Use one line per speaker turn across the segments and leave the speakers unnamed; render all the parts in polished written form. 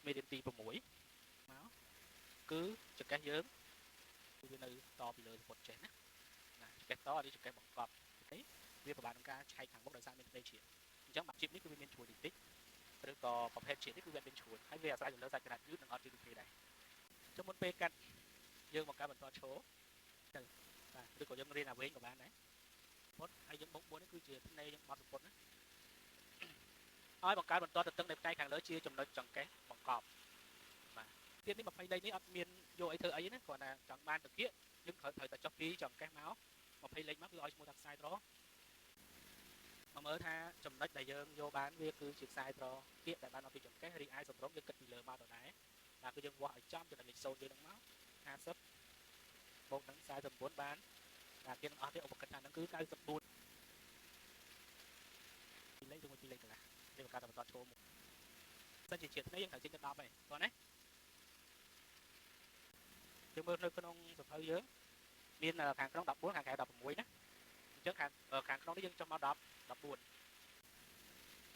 មេរៀនទី6មកគឺចង្កេះយើងគឺវានៅតពីលើសមុទ្រចេះណាចង្កេះតនេះចង្កេះបង្កប់អូខេវាពិបាកក្នុងការឆែកខាងមុខដោយសារមានផ្ទៃជាតិអញ្ចឹងបាក់ជីបនេះគឺវាមានឈួរតិចឬក៏ប្រភេទជាតិនេះគឺវាមានឈួរហើយវាអាស្រ័យទៅលើសាច់ក្រណាត់យឺតនិងអត់យឺតដូចគ្នាដែរចុះមុនពេលកាត់យើងបង្កើតបន្តឈរទៅបាទឬក៏យើងរៀនអាវែងក៏បានដែរពុតហើយយើងបុក4នេះគឺជាភ្នែកយើងបត់ពុតណាហើយបង្កើតបន្តទៅតឹងនៅផ្នែកខាងលើជាចំណុចចង្កេះបង្កប់បាទទៀតនេះ20លេខនេះអត់មានយកអីធ្វើអីណាគ្រាន់តែចង់បានតាគៀកយើងត្រូវតែចុះពីចង្កេះមក20លេខមកគឺឲ្យឈ្មោះថាខ្សែត្រមកមើលថាចំណុចដែលយើងយកបានវាគឺជាខ្សែត្រគៀកដែលបានមកពីចង្កេះរីឯសម្រុងយើងគិតពីលើមកដដែលបាទគឺយើងវាស់ឲ្យចំចំណុចលេខ0យើងនឹងមក50បូកនឹង49បានបាទគេនឹងអស់ទេឧបកិច្ចថានឹងគឺ94លេខឬមួយ2លេខកន្លះនេះបង្កើតតែបន្តឈោមសិនជាជាតិនេះយើងត្រូវចេញទៅ10ហើយតោះណាយើងមើលនៅក្នុងសភៅយើងមានខាងក្នុង14ខាងក្រៅ16ណាអញ្ចឹងខាងក្នុងនេះយើងចុះមក10 14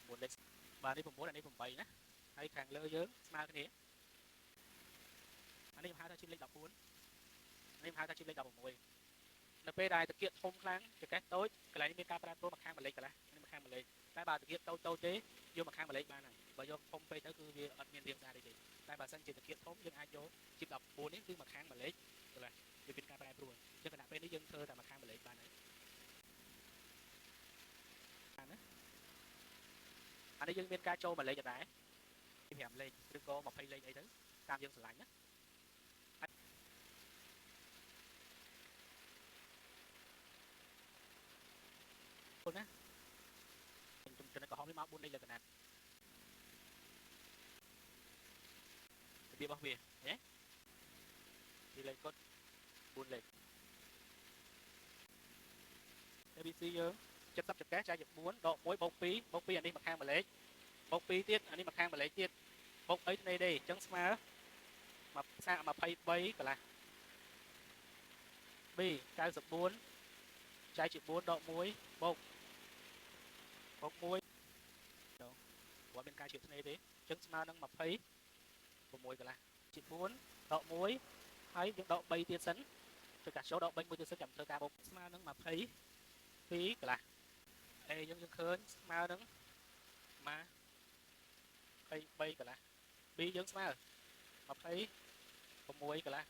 9លេខបាទនេះ9អានេះ8ណាហើយខាងលើយើងស្មើគ្នាអានេះហៅថាជាលេខ14នេះហៅថាជាលេខ16នៅពេលដែលតាគៀកធំខ្លាំងចង្កេះតូចកន្លែងនេះមានការប្រែប្រួលមកខាងមួយលេខកន្លះនេះមកខាងមួយលេខតែបើតាគៀកតូចទេយកមកខាងមួយលេខបានហើយបើយកធំពេកទៅគឺវាអត់មានរាងស្អាតទេតែបើសិនជាតាគៀកធំយើងអាចយកជីប14នេះគឺមកខាងមួយលេខកន្លះវាមានការប្រែប្រួលអញ្ចឹងគណៈពេលនេះយើងធ្វើតែមកខាងមួយលេខបានហើយណាអានេះយើងមានការចូលមួយលេខដែរ5លេខឬក៏20លេខអីទៅតាមយើងស្រឡាញ់ណាពុនណាចំណុចក្រហមនេះមក4លេខលើកណាត់របៀបរបស់វាហ៎ពីលេខកុដ4លេខ ABC យើង70ចង្កេះចែកជា4ដក1បូក2បូក2អានេះមកខាងមួយលេខបូក2ទៀតអានេះមកខាងមួយលេខទៀតបូកអីគ្នាទេអញ្ចឹងស្មើមកសាក23កន្លះ B 94ចែកជា4ដក1បូក1គាត់មានការជាគ្នាទេអញ្ចឹងស្មើនឹង26កន្លះជា4ដក1ហើយយើងដក3ទៀតសិនធ្វើការចូលដក3មួយទៀតសិនចាំធ្វើការបូកស្មើនឹង22កន្លះអេយើងឃើញស្មើនឹងមក23កន្លះ B យើងស្មើ26កន្លះ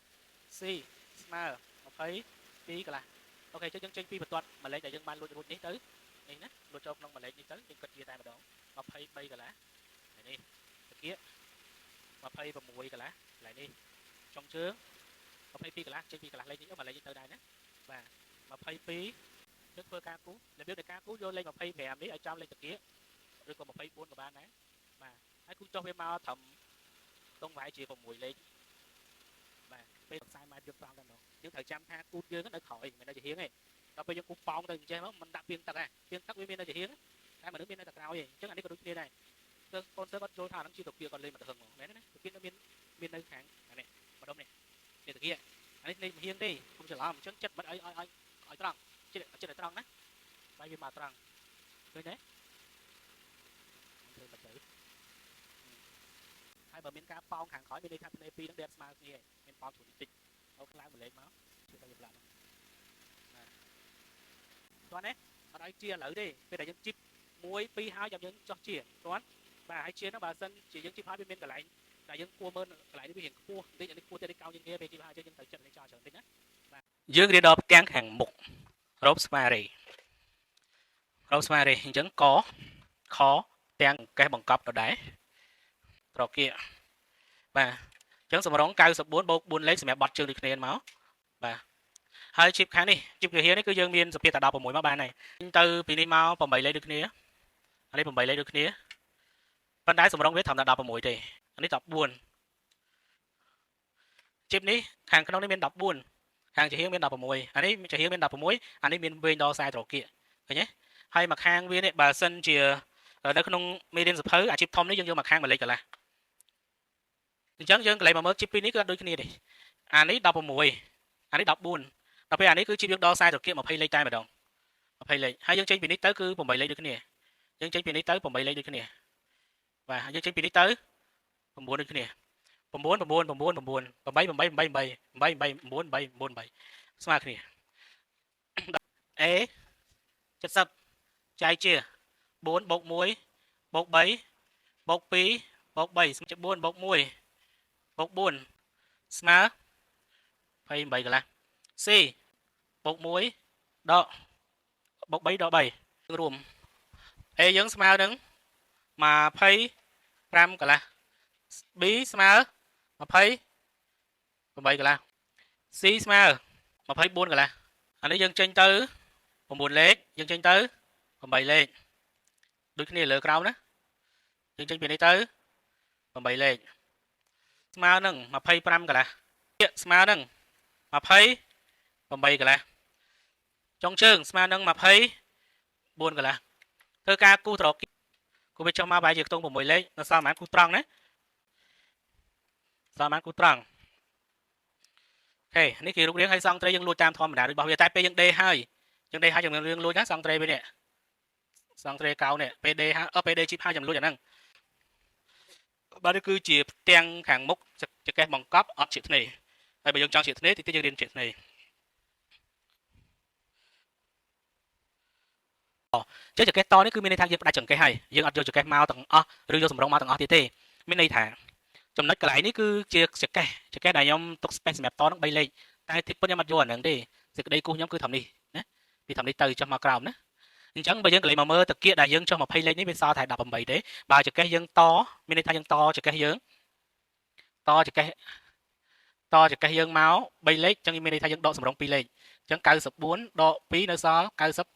C ស្មើ22កន្លះអូខេយើងចេញពីបន្ទាត់មួយលេខដែលយើងបានលួចរួចនេះទៅនេះណាលួចចូលក្នុងមួយលេខនេះទៅយើងគិតជាតែម្ដង23កន្លះហើយនេះតាគៀក26កន្លះកន្លែងនេះចុងជើង22កន្លះចេញពីកន្លះលេខនេះយកមកលេខនេះទៅដែរណាបាទ22យើងធ្វើការគូរបៀបនៃការគូយកលេខ25នេះឲ្យចំលេខតាគៀកឬក៏24ក៏បានដែរបាទហើយគូចុះវាមកត្រឹមតង់វាយជា6លេខបាទពេល40ម៉ែត្រយើងត្រង់តែម្ដងយើងត្រូវចាំថាគូតយើងនៅក្រោយមិននៅជាហៀងទេដល់ពេលយើងគូប៉ោងទៅអញ្ចឹងមកមិនដាក់ពីងទឹកហ่ะពីងទឹកវាមាននៅជាហៀងតែមនុស្សមាននៅតែក្រោយទេអញ្ចឹងអានេះក៏ដូចគ្នាដែរទើបបងទើបអត់ចូលថានឹងជាតាគៀកគាត់លេងមកទៅហឹងហ្មងមែនទេណាតាគៀកមាននៅខាងអានេះម្ដុំនេះនេះតាគៀកអានេះលេងហៀងទេខ្ញុំច្រឡំអញ្ចឹងចិត្តមិនឲ្យត្រង់ចិត្តឲ្យត្រង់ណាបាយវាមកត្រង់ឃើញទេធ្វើបាច់ទៅហើយបើមានការប៉ោងខាងក្រោយមានន័យថាភ្នែកពីរនឹងដេតស្មើគ្នាមានប៉ោងជួនតិចអូខ្លាំងមួយលេខមកជួយទៅវាប្លាត់ណាតោះណាអត់ឲ្យជាឥឡូវទេពេលដែលយើងជីប1 2ហើយចាំយើងចោះជាតោះបាទហើយជានោះបើសិនជាយើងជីបហើយវាមានកន្លែងតែយើងគួរមើលកន្លែងនេះវារៀងខ្ពស់បន្តិចអានេះគួរតែកោងជាងគេពេលជីបហើយយើងត្រូវចិត្តនេះចោលច្រើនតិចណាបាទយើងរៀនដល់ផ្ទាំងខាងមុខរ៉ូបស្វារីអញ្ចឹងកខទាំងកេះបង្កប់ដដែលត្រគាបាទអញ្ចឹងសម្រង94បូក4លេខសម្រាប់បត់ជើងដូចគ្នាមកបាទហើយជីបខាងនេះជីបកាហៀនេះគឺយើងមានសភាតែ16មកបានហើយទៅពីនេះមក8លេខដូចគ្នាអានេះ8លេខដូចគ្នាប៉ុន្តែសម្រងវាត្រឹមតែ16ទេអានេះ14ជីបនេះខាងក្នុងនេះមាន14ខាងចាហៀងមាន16អានេះចាហៀងមាន16អានេះមានវែងដល់ខ្សែត្រគាឃើញទេហើយមកខាងវានេះបើសិនជានៅក្នុងមេរៀនសភៅអាជីពធំនេះយើងយកមកខាងមួយលេខកន្លះអញ្ចឹងយើងកន្លែងមកមើលជីបពីរនេះគឺដូចគ្នាទេអានេះ16អានេះ14ដល់ពេលអានេះគឺជីបយើងដល់ខ្សែត្រគា20លេខតែម្ដង20លេខហើយយើងចេញពីនេះទៅគឺ8លេខដូចគ្នាយើងចេញពីនេះទៅ8លេខដូចគ្នាបាទយើងចេញពីនេះទៅ 9ដូចគ្នា9 9 9 9 8 8 8 8 8 9 8 9 8 ស្មើគ្នា A 70ចែកជា4បូក1បូក3បូក2បូក3ស្មើជា4បូក1បូក4ស្មើ28កន្លះ C បូក1ដកបូក3ដក3រួម A យើងស្មើនឹង25កន្លះ B ស្មើ28កន្លះ C ស្មើ24កន្លះអានេះយើងចេញទៅ9លេខយើងចេញទៅ8លេខដូចគ្នាលើក្រោមណាយើងចេញពីនេះទៅ8លេខស្មើនឹង25កន្លះស្មើនឹង28កន្លះចុងជើងស្មើនឹង24កន្លះធ្វើការគូត្រកគូវាចុះមកបែរជាខ្ទង់6លេខនៅសល់ប្រហែលគូត្រង់ណាសល់ប្រហែលគូត្រង់អូខេនេះគឺរូបរាងហើយសង់ត្រីយើងលួចតាមធម្មតារបស់វាតែពេលយើងដេរហើយយើងលួចណាសង់ត្រីវានេះសង់ត្រីកោនេះពេលដេរហើយពេលដេរជីបហើយចាំលួចអាហ្នឹងបាទនេះគឺជាផ្ទាំងខាងមុខចកេះបង្កប់អត់ជាធ្នេហើយបើយើងចង់ជាធ្នេតិចយើងរៀនជាធ្នេចកេះតនេះគឺមានន័យថាយើងផ្ដាច់ចង្កេះហើយយើងអត់យកចង្កេះមកទាំងអស់ឬយកសម្រងមកទាំងអស់ទៀតទេមានន័យថាចំណុចកន្លែងនេះគឺជាចង្កេះដែលខ្ញុំទុក space សម្រាប់តនឹង3លេខតែទីពិតខ្ញុំអត់យកអាហ្នឹងទេសេចក្តីគូសខ្ញុំគឺធំនេះណាពីធំនេះទៅចុះមកក្រោមណាអញ្ចឹងបើយើងកន្លែងមកមើលតាគៀកដែលយើងចុះ20លេខនេះវាសល់តែ18ទេបើចង្កេះយើងតមានន័យថាយើងតចង្កេះយើងតចង្កេះយើងមក3លេខអញ្ចឹងមានន័យថាយើងដកសម្រង2លេខអញ្ចឹង94ដក2នៅសល់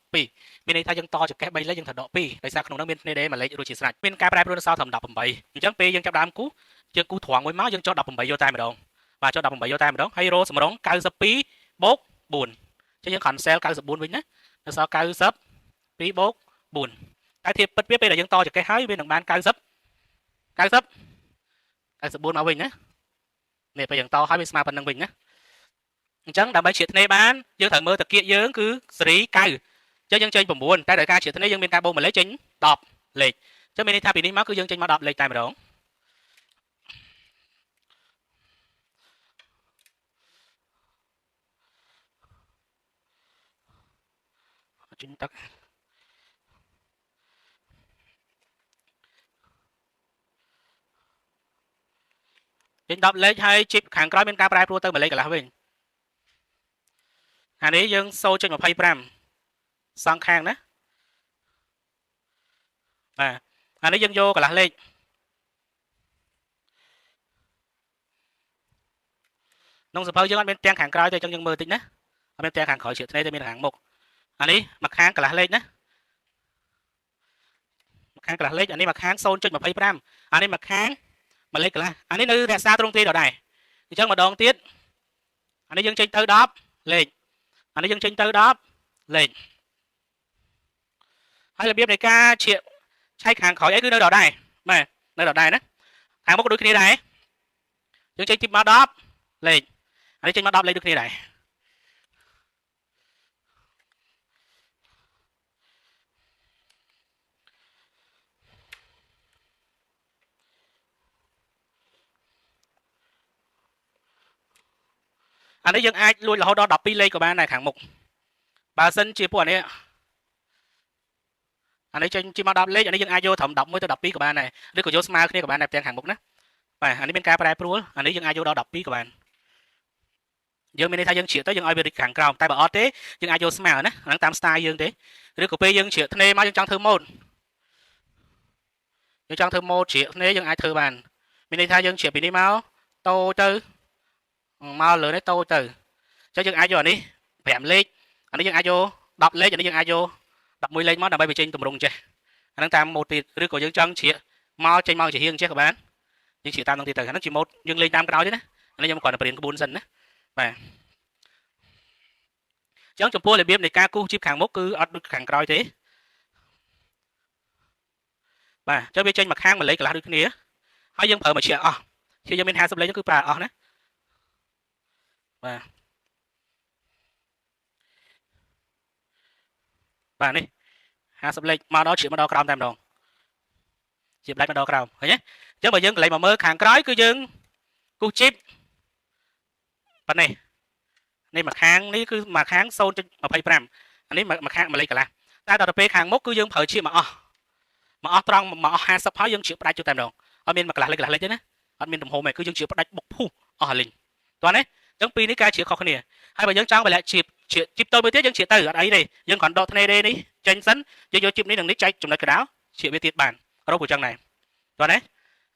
92មានន័យថាយើងតចង្កេះ3លេខយើងត្រូវដក2ដោយសារក្នុងនោះមានធ្នេដេមួយលេខរួចជាស្រេចមានការប្រែប្រួលនៅសល់ត្រឹម18អញ្ចឹងពេលយើងចាប់ដើមគូយើងគូត្រង់មួយមកយើងចុះ18យកតែម្ដងបាទចុះ18យកតែម្ដងហើយរកសម្រង92បូក4អញ្ចឹងយើង cancel 94វិញណានៅសល់92បូក4តែធៀបពិតវាពេលដែលយើងតចង្កេះហើយវានឹងបាន94មកវិញណានេះពេលយើងតហើយវាស្មើប៉ុណ្្នឹងវិញណាអញ្ចឹងដើម្បីជ្រៀតធ្នេបានយើងត្រូវមើលតាគៀកយើងគឺសេរី9អញ្ចឹងយើងចេញ9តែដោយការជ្រៀតធ្នេយើងមានការបូកមួយលេខចេញ10លេខអញ្ចឹងមានន័យថាពីនេះមកគឺយើងចេញមក10លេខតែម្ដងចេញទឹកចេញ10លេខហើយជីបខាងក្រោយមានការប្រែប្រួលទៅមួយលេខកន្លះវិញអានេះយើង 0.25 សងខាងណាបាទអានេះយើងយកកន្លះលេខក្នុងសភៅយើងអត់មានទាំងខាងក្រោយទេអញ្ចឹងយើងមើលតិចណាអត់មានទាំងខាងក្រោយជ្រៀតធ្នេទេមានខាងមុខអានេះមកខាងកន្លះលេខណាមកខាងកន្លះលេខអានេះមកខាង 0.25 អានេះមកខាងមួយលេខកន្លះអានេះនៅរក្សាត្រង់ទីដដែលអញ្ចឹងម្ដងទៀតអានេះយើងចេញទៅ10លេខអានេះយើងចេញទៅ10លេខហើយរបៀបនៃការជ្រៀតឆែកខាងក្រោយអីគឺនៅដដែលបាទនៅដដែលណាខាងមុខដូចគ្នាដែរយើងចេញទីមក10លេខអានេះចេញមក10លេខដូចគ្នាដែរអានេះយើងអាចលួចរហូតដល់12លេខក៏បានដែរខាងមុខបើសិនជាពួកអានេះចេញជាមក10លេខអានេះយើងអាចយកត្រឹម11ទៅ12ក៏បានដែរឬក៏យកស្មើគ្នាក៏បានដែរផ្ទាំងខាងមុខណាបាទអានេះមានការប្រែប្រួលអានេះយើងអាចយកដល់12ក៏បានយើងមានន័យថាយើងជ្រៀតទៅយើងឲ្យវារីកខាងក្រោមតែបើអត់ទេយើងអាចយកស្មើណាហ្នឹងតាម style យើងទេឬក៏ពេលយើងជ្រៀតធ្នេមកយើងចង់ធ្វើម៉ូដជ្រៀតធ្នេយើងអាចធ្វើបានមានន័យថាយើងជ្រៀតពីនេះមកតូចទៅមកលើនេះតូចទៅអញ្ចឹងយើងអាចយកអានេះ5លេខអានេះយើងអាចយក10លេខអានេះយើងអាចយក11លេខមកដើម្បីបញ្ចេញទម្រង់ចេះអាហ្នឹងតាមម៉ូដទៀតឬក៏យើងចង់ជ្រៀតមកចេញមកជារៀងចេះក៏បានយើងជ្រៀតតាមហ្នឹងទៀតទៅអាហ្នឹងជាម៉ូដយើងលេងតាមក្រោយទេណាអានេះខ្ញុំគ្រាន់តែបរៀនក្បួនសិនណាបាទអញ្ចឹងចំពោះរបៀបនៃការគូសជីបខាងមុខគឺអត់ដូចខាងក្រោយទេបាទអញ្ចឹងវាចេញមកខាងមួយលេខកន្លះដូចគ្នាហើយយើងប្រើមកជាអស់ជាយើងមាន50លេខគឺប្រើអស់ណាបាទនេះ50លេខមកដល់ជ្រៀតមកដល់ក្រោមតែម្ដង ជាផ្ដាច់ម្ដងក្រោមឃើញទេអញ្ចឹងបើយើងកន្លែងមកមើលខាងក្រោយគឺយើងគូជីបប៉ុណ្ណេះនេះមួយខាងនេះគឺមួយខាង 0.25 អានេះមួយខាង1លេខកន្លះតែដល់ទៅពេលខាងមុខគឺយើងប្រើជាមកអស់ត្រង់មកអស់50ហើយយើងជៀបផ្ដាច់ទៅតែម្ដងអត់មានកន្លះលេខទេណាអត់មានទំហំទេគឺយើងជៀបផ្ដាច់បុកភុះអស់អាលីងតោះណាអញ្ចឹងពីរនេះការជៀបខុសគ្នាហើយបើយើងចង់តម្លាក់ជៀបទៅមួយទៀតយើងជៀបទៅអត់អីទេយើងគ្រាន់ដកថ្នេរនេះចេញសិនយើងយកជៀបនេះនឹងនេះចែកចំណុចកណ្ដាលជៀបវាទៀតបានរកពួកចឹងដែរតោះណា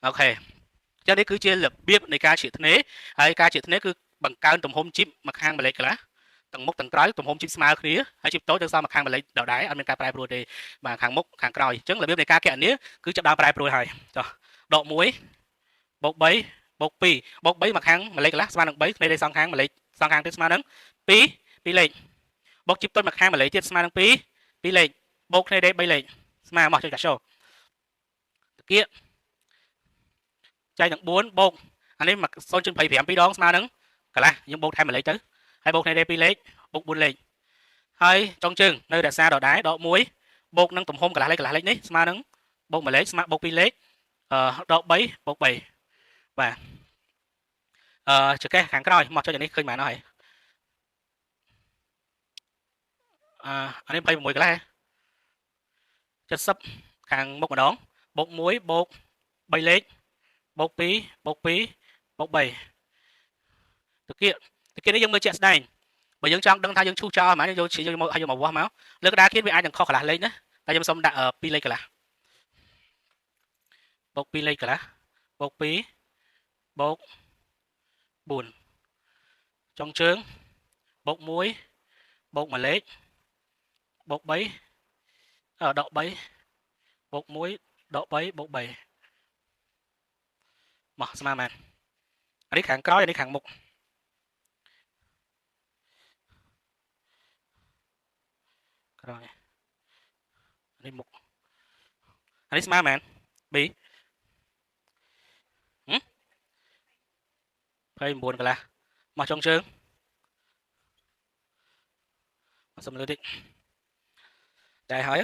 អូខេអញ្ចឹងនេះគឺជារបៀបនៃការជៀបថ្នេរហើយការជៀបថ្នេរគឺបង្កើនទំហំជីបមួយខាង1លេខកន្លះទាំងមុខទាំងក្រោយទំហំជីបស្មើគ្នាហើយជីបតូចទៅសល់មួយខាង1លេខដដែលអត់មានការប្រែប្រួលទេបាទខាងមុខខាងក្រោយអញ្ចឹងរបៀបនៃការកណនាគឺចាប់ដើមប្រែប្រួលហើយចុះដក1បូក3បូក2បូក3មួយខាង1លេខកន្លះស្មើនឹង3គ្នាដេសងខាង1លេខសងខាងទៀតស្មើនឹង2លេខបូកជីបតូចមួយខាង1លេខទៀតស្មើនឹង2លេខបូកគ្នាដេ3លេខស្មើមកចុចកាសូតាគៀចែកនឹង4បូកអានេះ 0.25 2ដងស្មើនឹងកន្លះយើងបូកថែម1លេខទៅហើយបូកគ្នាដេ2លេខបូក4លេខហើយចុងជើងនៅរក្សាដដែលដក1បូកនឹងទំហំកន្លះលេខនេះស្មើនឹងបូក1លេខស្មើបូក2លេខដក3បូក3បាទចកេះខាងក្រោយមកចុចនេះឃើញបានហើយអានេះ26កន្លះ70ខាងមុខម្ដងបូក1បូក3លេខបូក2បូក2បូក3តាគៀនេះយើងមើលជាក់ស្ដែងបើយើងចង់ដឹងថាយើងឈូសចោលហ្មងយើងយកមកឲ្យយកមកវាស់មកលើកដាគៀនវាអាចនឹងខុសកន្លះលេខណាតែខ្ញុំសុំដាក់2លេខកន្លះបូក2លេខកន្លះបូក2បូក4ចុងជើងបូក1បូក1លេខបូក3ដក3បូក1ដក3បូក3មកស្មើមែនអានេះខាងក្រោយអានេះខាងមុខក្រោយអានេះមុខអានេះស្មើមែន B 29កន្លះមកចុងជើងមកសុំលើតិចតែហើយ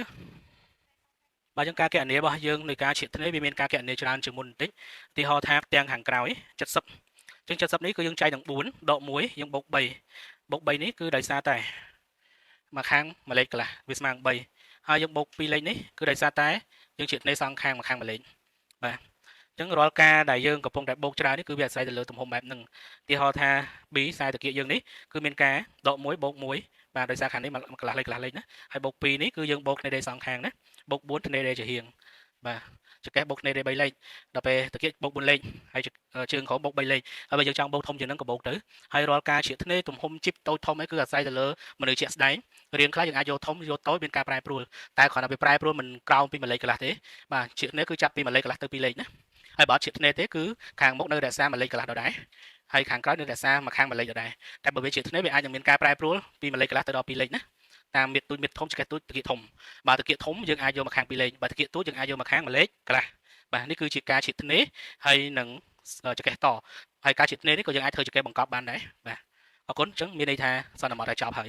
បើយើងការកណនារបស់យើងនៃការឈៀបថ្នេរវាមានការកណនាច្រើនជាងមុនបន្តិចឧទាហរណ៍ថាផ្ទាំងខាងក្រោយ70អញ្ចឹង70នេះគឺយើងចែកនឹង4ដក1យើងបូក3នេះគឺដោយសារតែមួយខាង1លេខកន្លះវាស្មើនឹង3ហើយយើងបូក2លេខនេះគឺដោយសារតែយើងឈៀបថ្នេរសងខាងមួយខាង1លេខបាទអញ្ចឹងរាល់ការដែលយើងកំពុងតែបូកច្រើននេះគឺវាអាស្រ័យទៅលើទំហំបែបហ្នឹងឧទាហរណ៍ថា B ខ្សែតាគៀកយើងនេះគឺមានការដក1បូក1បាទដោយសារខាងនេះមួយកន្លះលេខណាហើយបូក2នេះគឺយើងបូកគ្នាដេសងខាងណាបូក4គ្នាដេជារៀងបាទចកេះបូកគ្នាដេ3លេខដល់ពេលតាគៀកបូក4លេខហើយជើងក្រោមបូក3លេខហើយបើយើងចង់បូកធំជាងហ្នឹងក៏បូកទៅហើយរាល់ការជ្រៀកថ្នេរទំហំជីបតូចធំអីគឺអាស្រ័យទៅលើមនុស្សជាក់ស្ដែងរៀងខ្លះយើងអាចយកធំយកតូចមានការប្រែប្រួលតែគ្រាន់តែវាប្រែប្រួលមិនក្រោមពី1លេខកន្លះទេបាទជ្រៀកថ្នេរគឺចាប់ពី1លេខកន្លះទៅ2លេខណាហើយបើអត់ជ្រៀកថ្នេរទេគឺខាងមុខនៅរក្សា1លេខកន្លះដដែលហើយខាងក្រោយនៅរក្សាមួយខាង1លេខដដែលតែបើវាជ្រៀកថ្នេរវាអាចនឹងមានការប្រែប្រួលពី1លេខកន្លះទៅដល់2លេខណាតាមមាឌធំចកេះទូចតាគៀកធំបើតាគៀកធំយើងអាចយកមកខាង2លេខបើតាគៀកទូចយើងអាចយកមកខាង1លេខកន្លះបាទនេះគឺជាការជ្រៀកថ្នេរហើយនឹងចកេះតហើយការជ្រៀកថ្នេរនេះក៏យើងអាចធ្វើចកេះបង្កប់បានដែរបាទអរគុណអញ្ចឹងមានន័យថាសន្មតតែចប់ហើយ